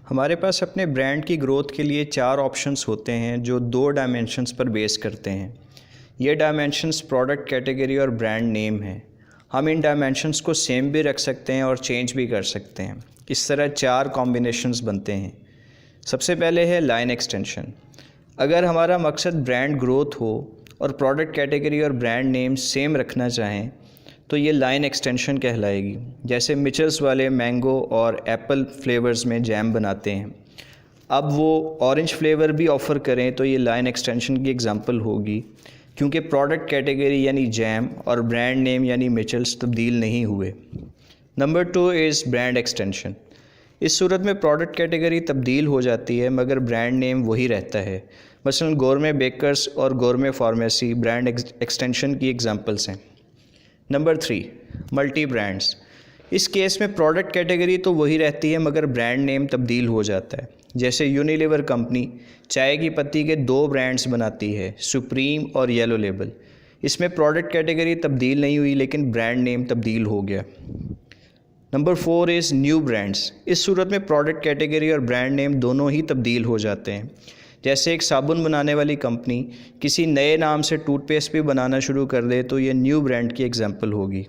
हमारे पास अपने ब्रांड की ग्रोथ के लिए 4 ऑप्शंस होते हैं जो 2 डायमेंशंस पर बेस करते हैं। ये डायमेंशंस प्रोडक्ट कैटेगरी और ब्रांड नेम है। हम इन डायमेंशंस को सेम भी रख सकते हैं और चेंज भी कर सकते हैं। इस तरह 4 कॉम्बिनेशंस बनते हैं। सबसे पहले है लाइन एक्सटेंशन। अगर हमारा मकसद ब्रांड ग्रोथ हो और प्रोडक्ट कैटेगरी और ब्रांड नेम सेम रखना चाहें तो ये लाइन एक्सटेंशन कहलाएगी। जैसे मिचल्स वाले मैंगो और एप्पल फ्लेवर्स में जैम बनाते हैं, अब वो ऑरेंज फ्लेवर भी ऑफ़र करें तो ये लाइन एक्सटेंशन की एग्जांपल होगी, क्योंकि प्रोडक्ट कैटेगरी यानी जैम और ब्रांड नेम यानी मिचल्स तब्दील नहीं हुए। Number 2 is brand extension. इस सूरत में प्रोडक्ट कैटेगरी तब्दील हो जाती है मगर ब्रांड नेम वही रहता है। मसलन गोरमे बेकर्स और गोरमे फार्मेसी ब्रांड एक्सटेंशन की एग्जांपल्स हैं। Number 3 multi brands. इस केस में प्रोडक्ट कैटेगरी तो वही रहती है मगर ब्रांड नेम तब्दील हो जाता है। जैसे यूनिलीवर कंपनी चाय की पत्ती के 2 ब्रांड्स बनाती है, सुप्रीम और येलो लेबल। इसमें प्रोडक्ट कैटेगरी तब्दील नहीं हुई लेकिन ब्रांड नेम तब्दील हो गया। Number 4 is new brands. इस सूरत में प्रोडक्ट कैटेगरी और ब्रांड नेम दोनों ही तब्दील हो जाते हैं। जैसे एक साबुन बनाने वाली कंपनी किसी नए नाम से टूथपेस्ट भी बनाना शुरू कर दे तो ये न्यू ब्रांड की एग्जांपल होगी।